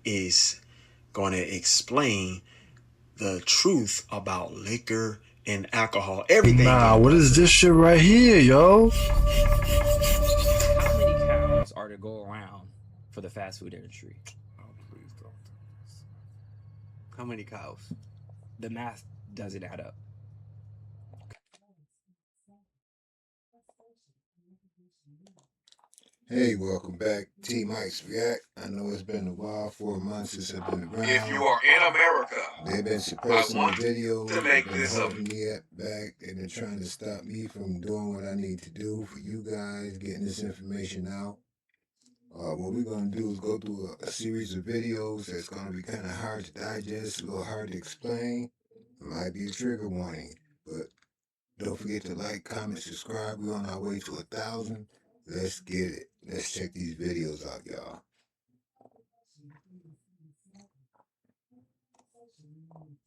is going to explain the truth about liquor and alcohol. Everything. Nah, what is this shit right here, yo? How many cows are to go around for the fast food industry? Oh, please don't do this. How many cows? The math doesn't add up. Hey, welcome back. T Mike's React. I know it's been a while, 4 months since I've been around. If you are in America, they've been suppressing the videos. to make They've been this holding me back. They've been trying to stop me from doing what I need to do for you guys, getting this information out. What we're going to do is go through a series of videos that's going to be kind of hard to digest, a little hard to explain. It might be a trigger warning, but don't forget to like, comment, subscribe. We're on our way to 1,000. Let's get it. Let's check these videos out, y'all.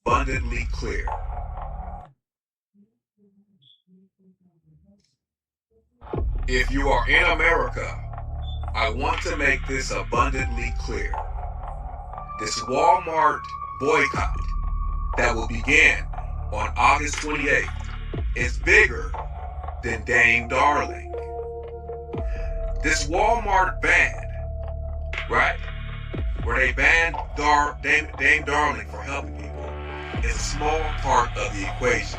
abundantly clear. If you are in America, I want to make this abundantly clear. This Walmart boycott that will begin on August 28th is bigger than Dame Darling. This Walmart ban, right, where they banned Dame Darling for helping people, is a small part of the equation.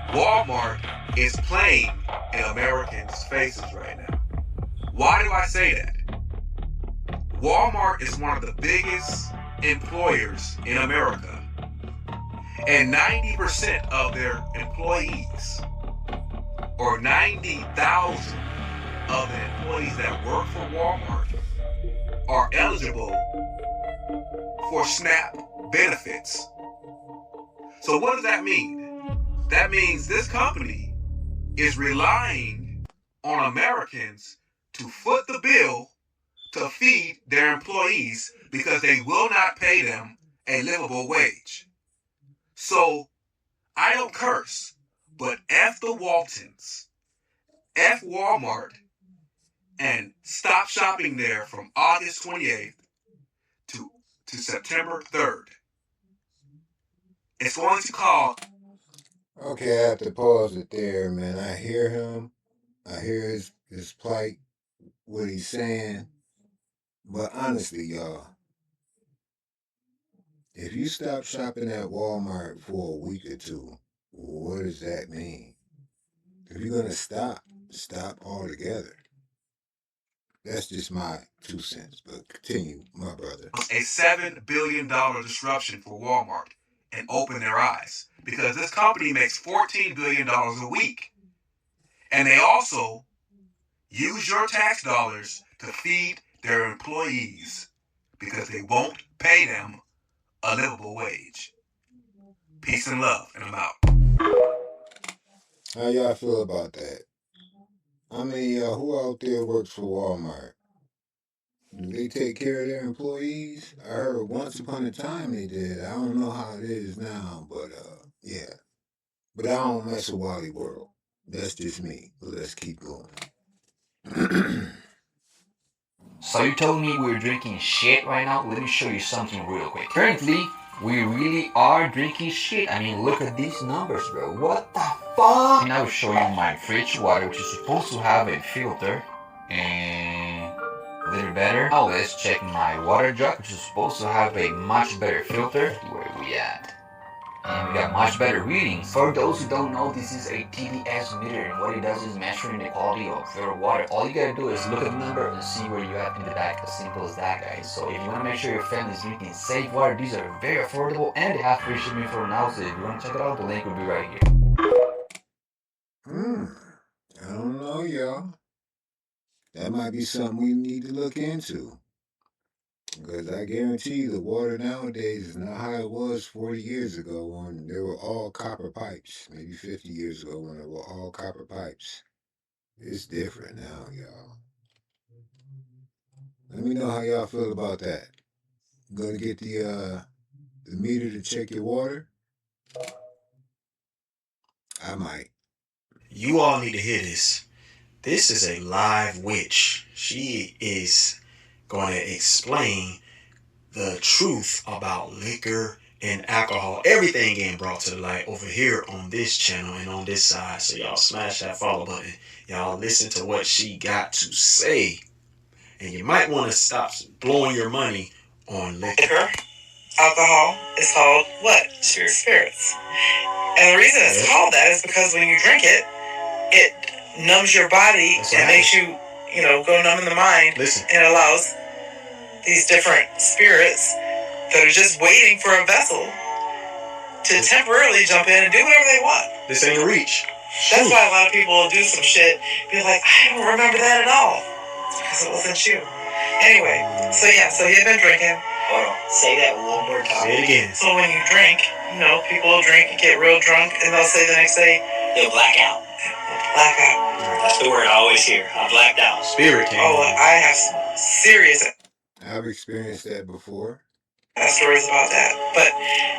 Walmart is playing in Americans' faces right now. Why do I say that? Walmart is one of the biggest employers in America, and 90% of their employees, or 90,000 of the employees that work for Walmart, are eligible for SNAP benefits. So what does that mean? That means this company is relying on Americans to foot the bill to feed their employees because they will not pay them a livable wage. So I don't curse, but F the Waltons, F Walmart, and stop shopping there from August 28th to September 3rd. It's going to call. Okay, I have to pause it there, man. I hear him. I hear his plight, what he's saying. But honestly, y'all, if you stop shopping at Walmart for a week or two, what does that mean? If you're going to stop altogether. That's just my 2 cents, but continue, my brother. A $7 billion disruption for Walmart and open their eyes, because this company makes $14 billion a week. And they also use your tax dollars to feed their employees because they won't pay them a livable wage. Peace and love, and I'm out. How y'all feel about that? I mean, who out there works for Walmart? Do they take care of their employees? I heard once upon a time they did. I don't know how it is now, but yeah. But I don't mess with Wally World. That's just me. But let's keep going. So you told me we're drinking shit right now? Let me show you something real quick. Currently, we really are drinking shit. I mean, look at these numbers, bro. What the fuck? And I will show you my fridge water, which is supposed to have a filter. And a little better. Now let's check my water jug, which is supposed to have a much better filter. Where we at? And we got much better readings. For those who don't know, this is a TDS meter, and what it does is measuring the quality of your water. All you gotta do is look at the number and see where you're at in the back. As simple as that, guys. So if you wanna make sure your family is drinking safe water, these are very affordable, and they have free shipping for now. So if you wanna check it out, the link will be right here. I don't know, y'all. That might be something we need to look into. Because I guarantee you the water nowadays is not how it was 40 years ago when they were all copper pipes. Maybe 50 years ago when they were all copper pipes. It's different now, y'all. Let me know how y'all feel about that. Gonna get the meter to check your water? I might. You all need to hear this. This is a live witch. She is going to explain the truth about liquor and alcohol. Everything getting brought to the light over here on this channel and on this side. So y'all smash that follow button. Y'all listen to what she got to say. And you might want to stop blowing your money on liquor. Alcohol is called what? Spirits. And the reason it's called that is because when you drink it, it numbs your body and makes you, go numb in the mind. Listen. And allows these different spirits that are just waiting for a vessel to temporarily jump in and do whatever they want. This ain't a reach. That's why a lot of people will do some shit, be like, I don't remember that at all. Because it wasn't you. Anyway, so he had been drinking. Hold on, say that one more time. Say it again. So when you drink, people will drink and get real drunk, and they'll say the next day, they'll black out. Black out. That's the word I always hear. I blacked out. Spirit came. Oh, I have some serious I've experienced that before. stories about that.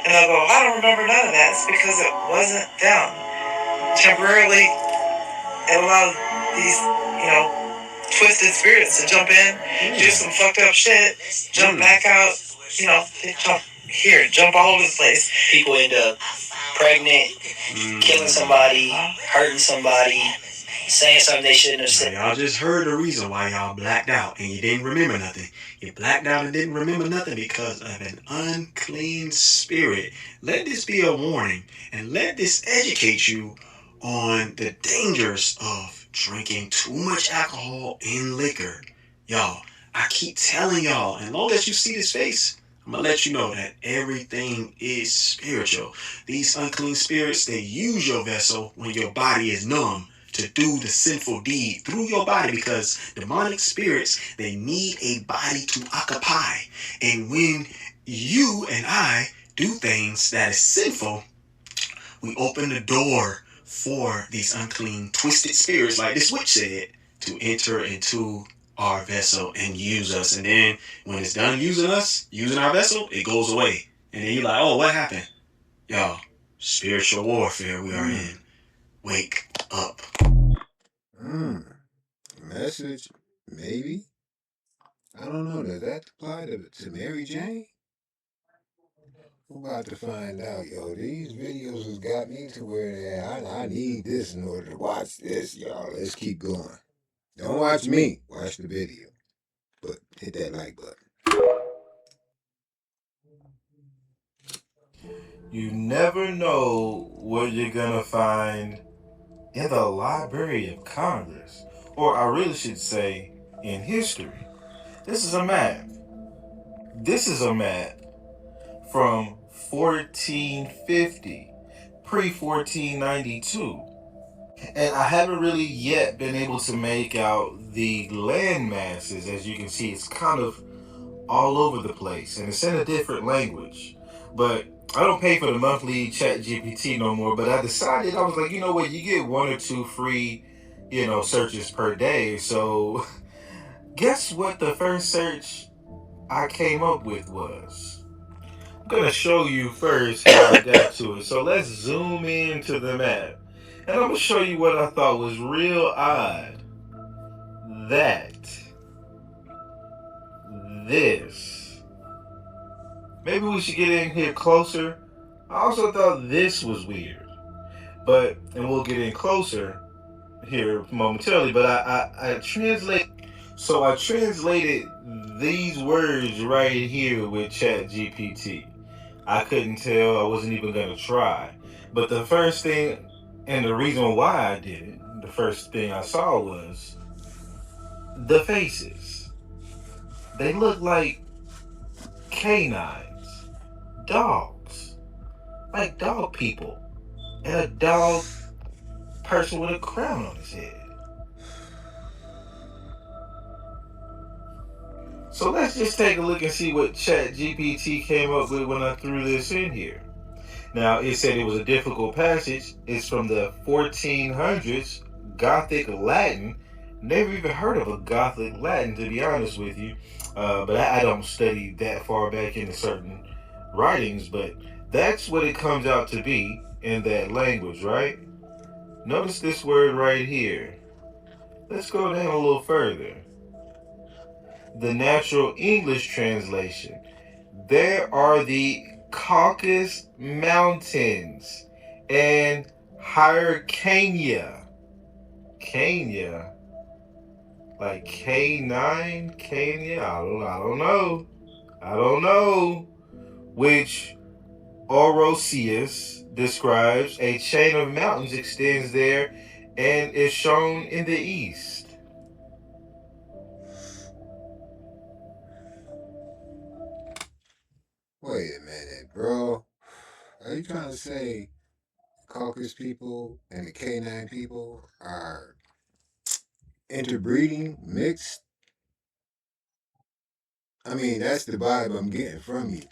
And they'll go, I don't remember none of that. It's because it wasn't them. Temporarily, it allowed these, twisted spirits to jump in, do some fucked up shit, jump back out, jump all over the place. People end up pregnant, killing somebody, hurting somebody, saying something they shouldn't have said. Y'all just heard the reason why y'all blacked out and you didn't remember nothing. You blacked out and didn't remember nothing because of an unclean spirit. Let this be a warning and let this educate you on the dangers of drinking too much alcohol and liquor. Y'all, I keep telling y'all, as long as you see this face, I'm going to let you know that everything is spiritual. These unclean spirits, they use your vessel when your body is numb to do the sinful deed through your body, because demonic spirits, they need a body to occupy. And when you and I do things that is sinful, we open the door for these unclean, twisted spirits, like this witch said, to enter into our vessel and use us. And then when it's done using us, using our vessel, it goes away. And then you're like, oh, what happened? Y'all, spiritual warfare we are in. Wake up. Message, maybe? I don't know. Does that apply to Mary Jane? We're about to find out, yo. These videos has got me to where I need this in order to watch this, y'all. Let's keep going. Don't watch me. Watch the video. But hit that like button. You never know what you're gonna find in the Library of Congress. Or I really should say, in history. This is a map. This is a map from 1450, pre-1492. And I haven't really yet been able to make out the land masses. As you can see, it's kind of all over the place, and it's in a different language. But I don't pay for the monthly Chat GPT no more, but I decided, I was like, you know what, you get 1 or 2 free, searches per day. So guess what the first search I came up with was? I'm gonna show you first how I got to it. So let's zoom into the map. And I'm gonna show you what I thought was real odd. This. Maybe we should get in here closer. I also thought this was weird. And we'll get in closer here momentarily, but I translated these words right here with Chat GPT. I couldn't tell, I wasn't even gonna try. But the first thing, and the reason why I did it, the first thing I saw was the faces. They look like canines, dogs, like dog people, and a dog person with a crown on his head. So let's just take a look and see what Chat GPT came up with when I threw this in here. Now, it said it was a difficult passage. It's from the 1400s, Gothic Latin. Never even heard of a Gothic Latin, to be honest with you. But I don't study that far back into certain writings, but that's what it comes out to be in that language, right? Notice this word right here. Let's go down a little further. The Natural English Translation. there are the Caucasus Mountains and Hyrcania. Kenya. Like K9? Kenya? I don't know. Which Orosius describes a chain of mountains extends there and is shown in the east. Wait a minute, bro. Are you trying to say Caucasus people and the K9 people are interbreeding, mixed? I mean, that's the vibe I'm getting from you.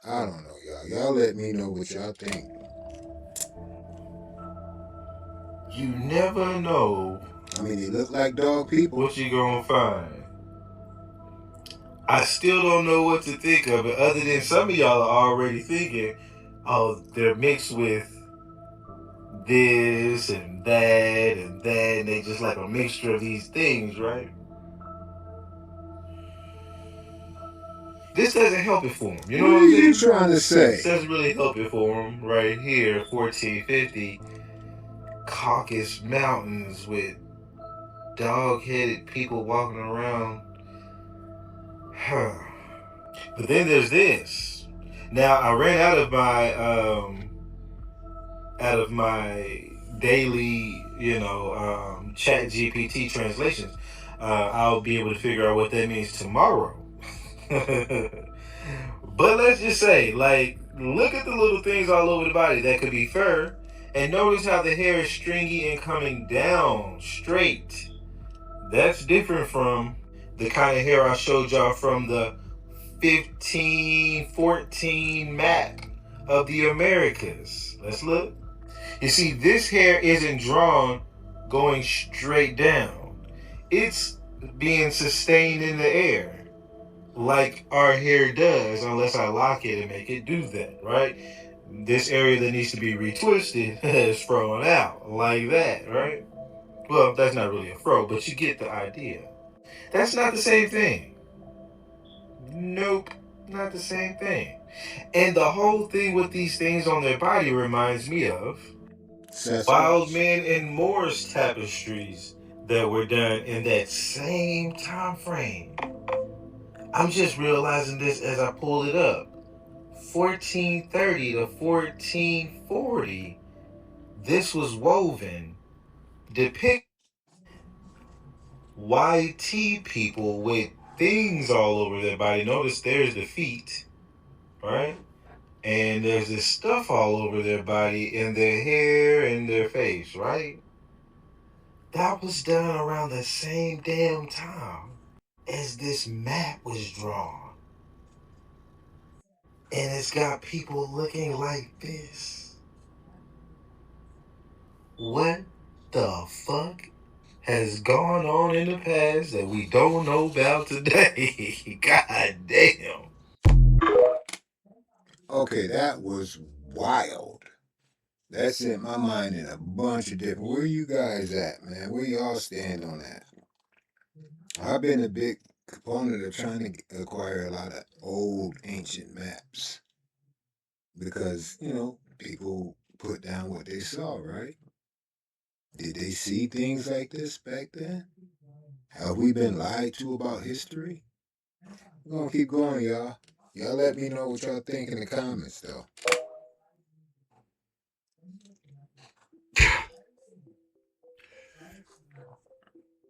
I don't know, y'all. Y'all let me know what y'all think. You never know. I mean, they look like dog people. What you gonna find? I still don't know what to think of it, other than some of y'all are already thinking, oh, they're mixed with this and that and that, and they just like a mixture of these things, right? This doesn't help it for them. You know What what are I'm saying? you trying to say? This doesn't really help it for them right here, 1450. Caucasus Mountains with dog-headed people walking around. But then there's this. Now I ran out of my daily, Chat GPT translations. I'll be able to figure out what that means tomorrow. But let's just say, like, look at the little things all over the body that could be fur, and notice how the hair is stringy and coming down straight. That's different from the kind of hair I showed y'all from the 1514 map of the Americas. Let's look. You see, this hair isn't drawn going straight down. It's being sustained in the air like our hair does, unless I lock it and make it do that, right? This area that needs to be retwisted is thrown out like that, right? Well, that's not really a fro, but you get the idea. That's not the same thing. Nope, not the same thing. And the whole thing with these things on their body reminds me of Wild Men and Moors tapestries that were done in that same time frame. I'm just realizing this as I pull it up. 1430 to 1440, this was woven, depicting YT people with things all over their body. Notice there's the feet, right? And there's this stuff all over their body and their hair and their face, right? That was done around the same damn time as this map was drawn. And it's got people looking like this. What the fuck has gone on in the past that we don't know about today? God damn. Okay, that was wild. That sent my mind in a bunch of different. Where you guys at, man? Where y'all stand on that? I've been a big proponent of trying to acquire a lot of old ancient maps because, people put down what they saw, right? Did they see things like this back then? Have we been lied to about history? We're gonna keep going, y'all. Y'all let me know what y'all think in the comments, though.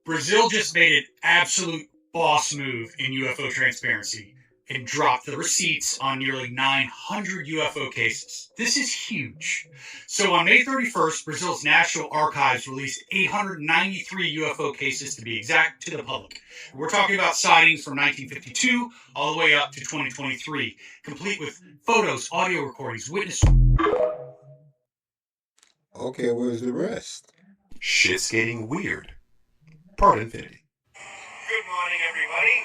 Brazil just made an absolute boss move in UFO transparency and dropped the receipts on nearly 900 UFO cases. This is huge. So on May 31st, Brazil's National Archives released 893 UFO cases, to be exact, to the public. We're talking about sightings from 1952 all the way up to 2023, complete with photos, audio recordings, witness. Okay, where's the rest? Shit's getting weird. Part infinity. Good morning, everybody.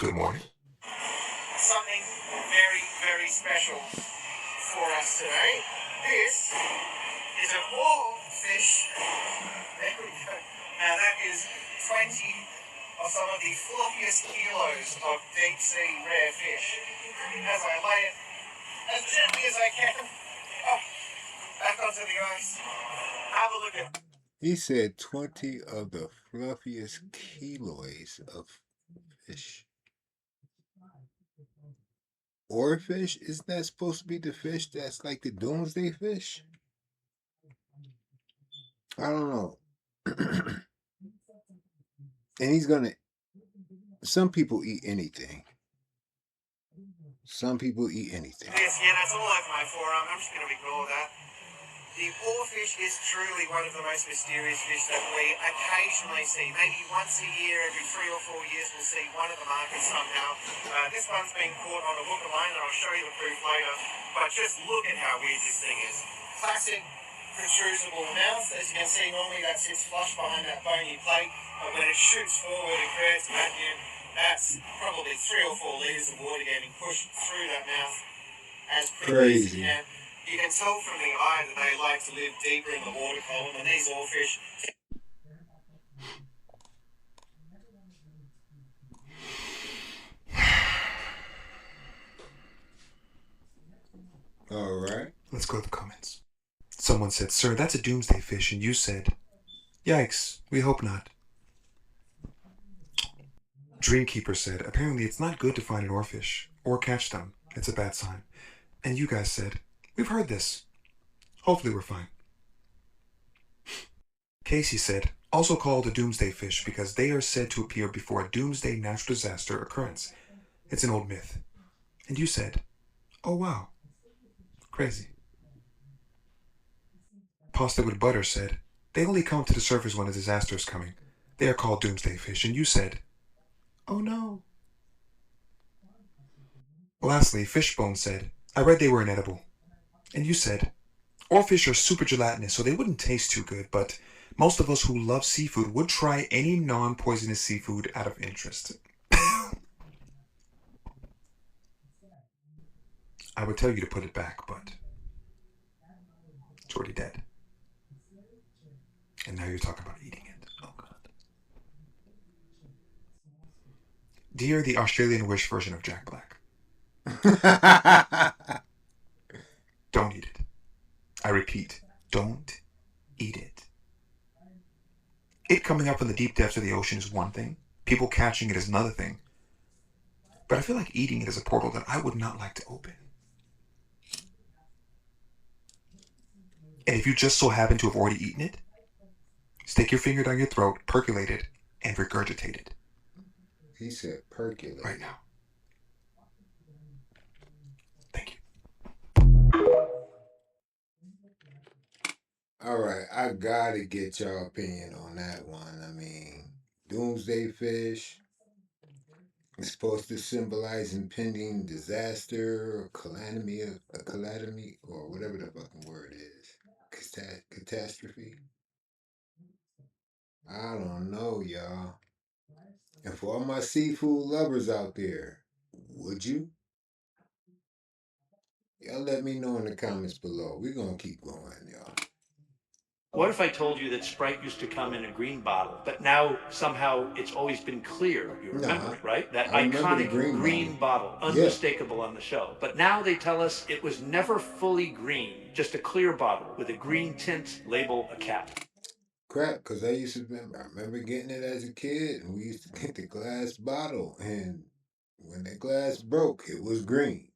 Good morning. Something very, very special for us today. This is a wall fish. There we go. Now that is 20 some of the floppiest kilos of deep sea rare fish as I lay it as gently as I can. Oh, back onto the ice. Have a look at. He said 20 of the fluffiest kilos of fish. Oarfish? Isn't that supposed to be the fish that's like the doomsday fish? I don't know. And he's gonna. Some people eat anything. Some people eat anything. Yes, yeah, that's all over my forearm. I'm just going to ignore that. The oarfish is truly one of the most mysterious fish that we occasionally see. Maybe once a year, every 3 or 4 years, we'll see one of the markets somehow. This one's been caught on a hook alone, and I'll show you the proof later. But just look at how weird this thing is. Classic protrusible mouth. As you can see, normally that sits flush behind that bony plate. But when it shoots forward and creates a vacuum, that's probably 3 or 4 litres of water getting pushed through that mouth as quickly as you can. You can tell from the eye that they like to live deeper in the water column, and these oarfish. All right. Let's go to the comments. Someone said, "Sir, that's a doomsday fish," and you said, "Yikes, we hope not." Dreamkeeper said, "Apparently it's not good to find an oarfish or catch them. It's a bad sign." And you guys said, "We've heard this. Hopefully we're fine." Casey said, "Also called a doomsday fish because they are said to appear before a doomsday natural disaster occurrence. It's an old myth." And you said, "Oh wow, crazy." Pasta with Butter said, "They only come to the surface when a disaster is coming. They are called doomsday fish." And you said, "Oh no." Lastly, Fishbone said, "I read they were inedible." And you said, "Oarfish are super gelatinous, so they wouldn't taste too good, but most of us who love seafood would try any non-poisonous seafood out of interest." I would tell you to put it back, but it's already dead. And now you're talking about eating it. Oh, God. Dear the Australian Wish version of Jack Black. Don't eat it. I repeat, don't eat it. It coming up from the deep depths of the ocean is one thing. People catching it is another thing. But I feel like eating it is a portal that I would not like to open. And if you just so happen to have already eaten it, stick your finger down your throat, percolate it, and regurgitate it. He said percolate. Right now. Thank you. All right, I gotta get your opinion on that one. I mean, doomsday fish is supposed to symbolize impending disaster or calamity, or whatever the fucking word is. Catastrophe. I don't know, y'all. And for all my seafood lovers out there, would you? Y'all let me know in the comments below. We're gonna keep going, y'all. What if I told you that Sprite used to come in a green bottle, but now somehow it's always been clear? You remember it, right? That I remember iconic the green bottle, unmistakable on the show. But now they tell us it was never fully green, just a clear bottle with a green tint, label, a cap. Crap, because I remember getting it as a kid, and we used to get the glass bottle, and when the glass broke, it was green.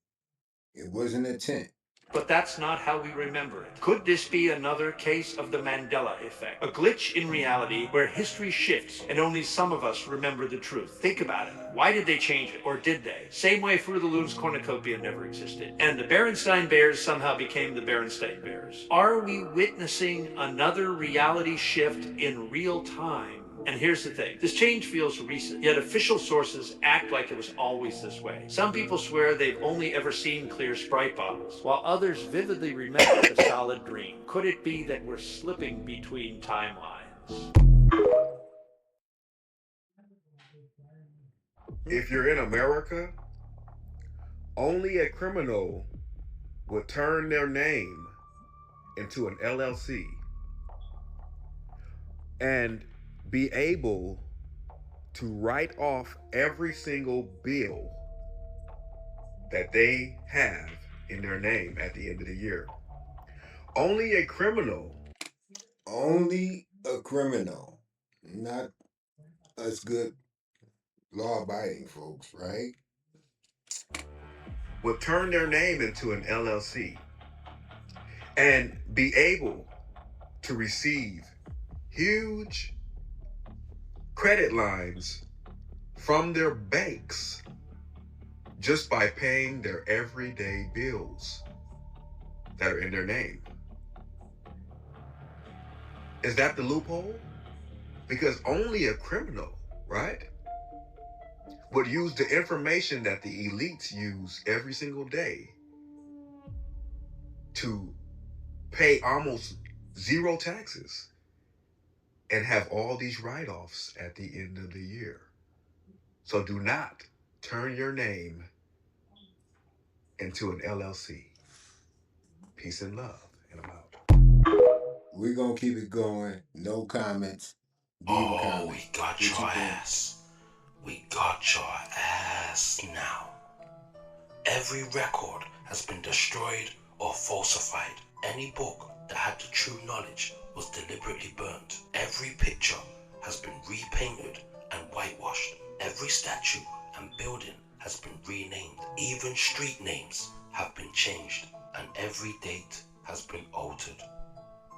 It wasn't a tint. But that's not how we remember it. Could this be another case of the Mandela effect? A glitch in reality where history shifts and only some of us remember the truth. Think about it. Why did they change it? Or did they? Same way Fruit of the Loom's cornucopia never existed. And the Berenstain Bears somehow became the Berenstain Bears. Are we witnessing another reality shift in real time? And here's the thing, this change feels recent, yet official sources act like it was always this way. Some people swear they've only ever seen clear Sprite bottles, while others vividly remember the solid green. Could it be that we're slipping between timelines? If you're in America, only a criminal would turn their name into an LLC and be able to write off every single bill that they have in their name at the end of the year. Only a criminal, not us good law-abiding folks, right? would turn their name into an LLC and be able to receive huge credit lines from their banks just by paying their everyday bills that are in their name. Is that the loophole? Because only a criminal, right, would use the information that the elites use every single day to pay almost zero taxes and have all these write-offs at the end of the year. So do not turn your name into an LLC. Peace and love, and I'm out. We're gonna keep it going. No comments. Oh, we got your ass. We got your ass now. Every record has been destroyed or falsified. Any book that had the true knowledge was deliberately burnt. Every picture has been repainted and whitewashed. Every statue and building has been renamed. Even street names have been changed, and every date has been altered.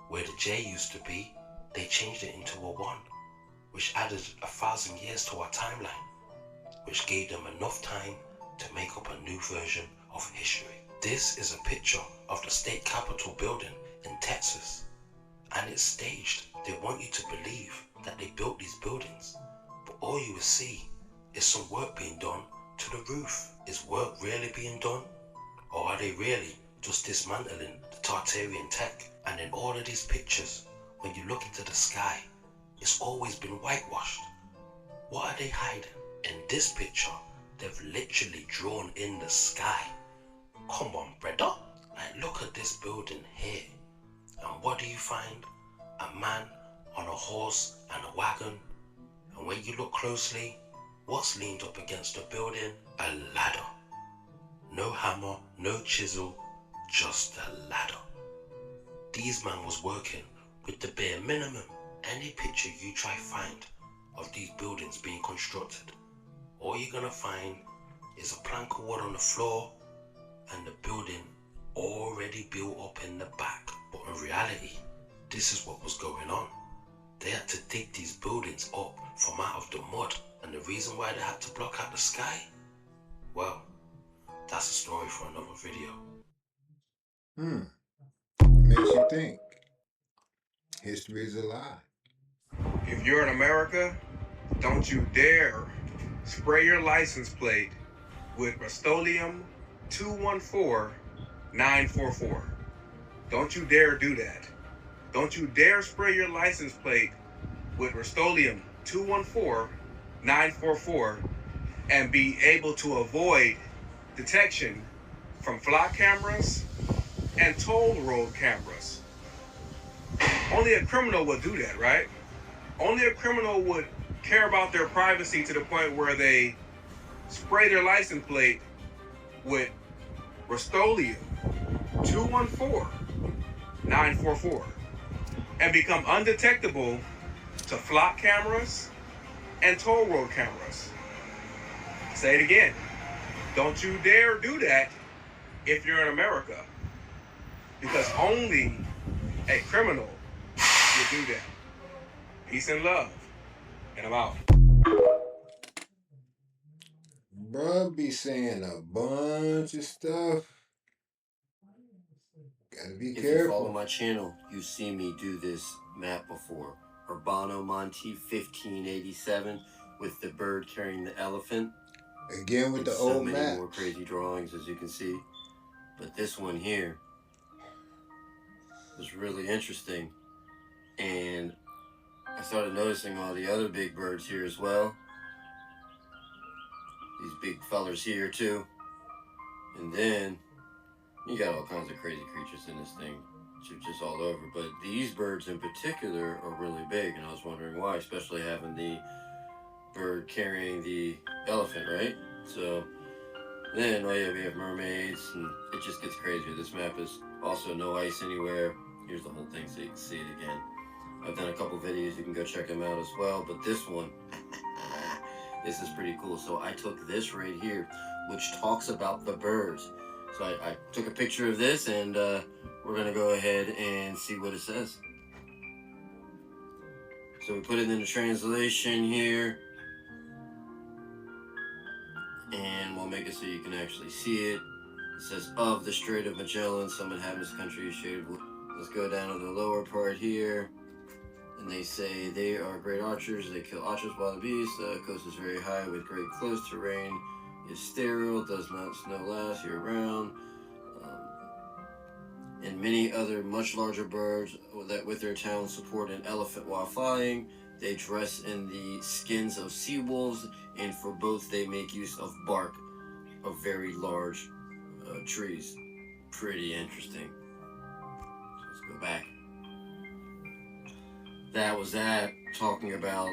Where the J used to be, they changed it into a 1, which added 1,000 years to our timeline, which gave them enough time to make up a new version of history. This is a picture of the state capitol building in Texas, and it's staged. They want you to believe that they built these buildings, but all you will see is some work being done to the roof. Is work really being done? Or are they really just dismantling the Tartarian tech? And in all of these pictures, when you look into the sky, it's always been whitewashed. What are they hiding? In this picture, they've literally drawn in the sky. Come on, brother. Like, look at this building here. And what do you find? A man on a horse and a wagon. And when you look closely, what's leaned up against the building? A ladder. No hammer, no chisel, just a ladder. These man was working with the bare minimum. Any picture you try find of these buildings being constructed, all you're gonna find is a plank of wood on the floor and the building already built up in the back. But in reality, this is what was going on. They had to dig these buildings up from out of the mud, and the reason why they had to block out the sky, well, that's a story for another video. Makes you think. History is a lie. If you're in America, don't you dare spray your license plate with Rust-Oleum 214-944. Don't you dare do that. Don't you dare spray your license plate with Rust-Oleum 214-944 and be able to avoid detection from flock cameras and toll road cameras. Only a criminal would do that, right? Only a criminal would care about their privacy to the point where they spray their license plate with Rust-Oleum 214-944 and become undetectable to flock cameras and toll road cameras. Say it again. Don't you dare do that if you're in America, because only a criminal would do that. Peace and love, and I'm out. Bruh be saying a bunch of stuff. Gotta be If careful. you follow my channel, you see me do this map before. Urbano Monte 1587 with the bird carrying the elephant. Again with the old many map. more crazy drawings, as you can see. But this one here was really interesting. And I started noticing all the other big birds here as well. These big fellers here too. And then you got all kinds of crazy creatures in this thing, just all over. But these birds in particular are really big, and I was wondering why, especially having the bird carrying the elephant, right? So then, oh yeah, we have mermaids, and it just gets crazier. This map is also no ice anywhere. Here's the whole thing so you can see it again. I've done a couple videos, you can go check them out as well, but this one, this is pretty cool. So I took this right here, which talks about the birds. So I took a picture of this, and we're gonna go ahead and see what it says. So we put it in the translation here, and we'll make it so you can actually see it. It says, of the Strait of Magellan, some inhabitants of the country is shaded with. Let's go down to the lower part here. And they say they are great archers. They kill archers by the beast. The coast is very high with great close terrain. Is sterile, does not snow last year round. And many other much larger birds that with their talons support an elephant while flying. They dress in the skins of sea wolves, and for both they make use of bark of very large trees. Pretty interesting. So let's go back. That was that, talking about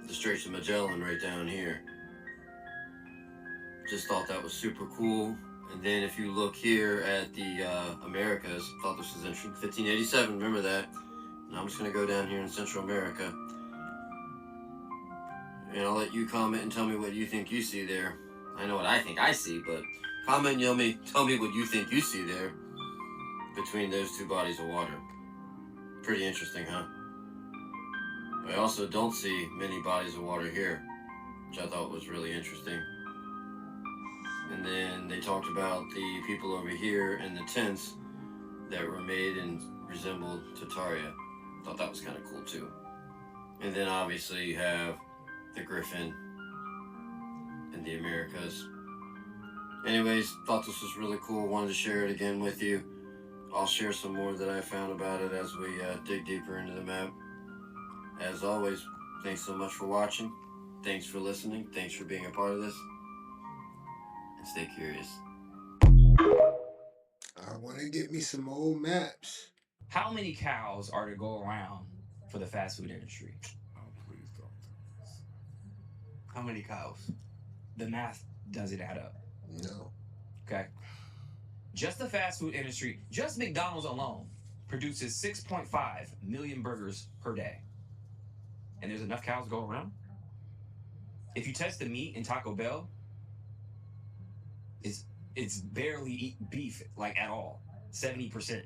the Straits of Magellan right down here. Just thought that was super cool. And then if you look here at the Americas, thought this was interesting. 1587, remember that. And I'm just going to go down here in Central America. And I'll let you comment and tell me what you think you see there. I know what I think I see, but comment and tell me what you think you see there between those two bodies of water. Pretty interesting, huh? I also don't see many bodies of water here, which I thought was really interesting. And then they talked about the people over here in the tents that were made and resembled Tartaria. Thought that was kind of cool too. And then obviously you have the griffin in the Americas. Anyways, thought this was really cool. Wanted to share it again with you. I'll share some more that I found about it as we dig deeper into the map. As always, thanks so much for watching. Thanks for listening. Thanks for being a part of this. And stay curious. I want to get me some old maps. How many cows are to go around for the fast food industry? Oh, please don't do this. How many cows? The math doesn't add up. No. Okay. Just the fast food industry, just McDonald's alone, produces 6.5 million burgers per day. And there's enough cows to go around? If you test the meat in Taco Bell, it's barely beef, like at all. 70%.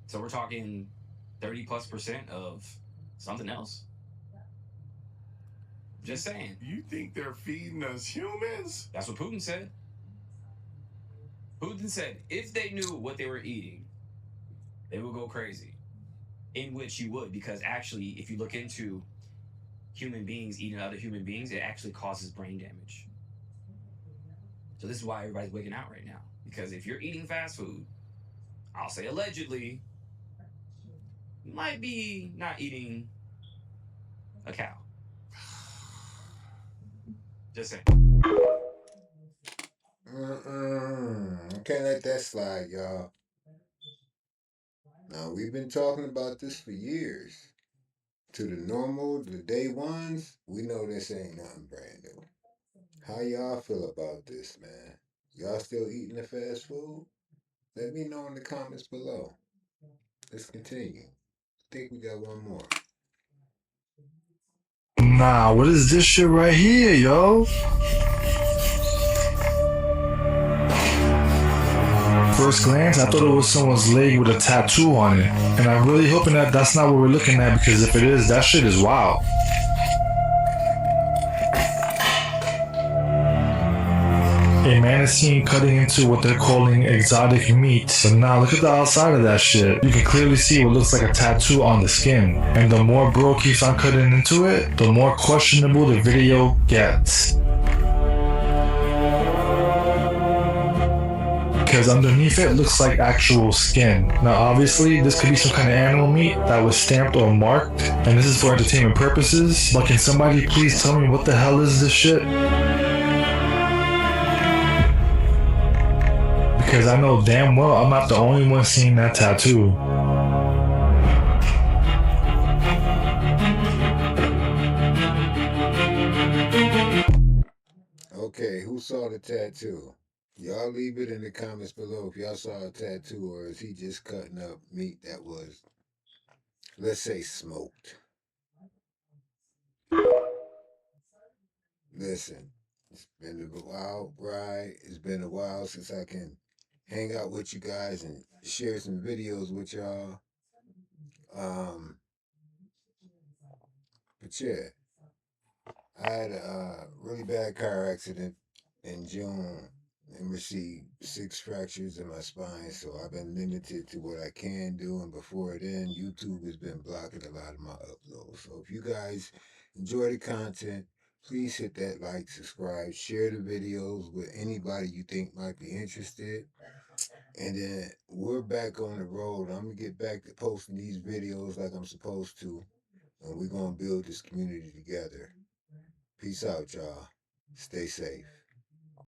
So we're talking 30+% of something else. Just saying. You think they're feeding us humans? That's what Putin said. Putin said if they knew what they were eating, they would go crazy. In which you would, because actually, if you look into human beings eating other human beings, it actually causes brain damage. So this is why everybody's waking out right now. Because if you're eating fast food, I'll say allegedly, you might be not eating a cow. Just saying. Can't let that slide, y'all. Now, we've been talking about this for years. To the day ones, we know this ain't nothing brand new. How y'all feel about this, man? Y'all still eating the fast food? Let me know in the comments below. Let's continue. I think we got one more. Nah, what is this shit right here, yo? First glance, I thought it was someone's leg with a tattoo on it. And I'm really hoping that that's not what we're looking at, because if it is, that shit is wild. A man is seen cutting into what they're calling exotic meat. But now look at the outside of that shit. You can clearly see what looks like a tattoo on the skin. And the more bro keeps on cutting into it, the more questionable the video gets. Because underneath it looks like actual skin. Now obviously this could be some kind of animal meat that was stamped or marked, and this is for entertainment purposes, but can somebody please tell me what the hell is this shit? Because I know damn well I'm not the only one seeing that tattoo. Okay, who saw the tattoo? Y'all leave it in the comments below if y'all saw a tattoo, or is he just cutting up meat that was, let's say, smoked? Listen, it's been a wild ride. It's been a while since I can hang out with you guys and share some videos with y'all. But yeah, I had a really bad car accident in June and received 6 fractures in my spine, so I've been limited to what I can do. And before then, YouTube has been blocking a lot of my uploads. So if you guys enjoy the content, please hit that like, subscribe, share the videos with anybody you think might be interested. And then we're back on the road. I'm going to get back to posting these videos like I'm supposed to. And we're going to build this community together. Peace out, y'all. Stay safe.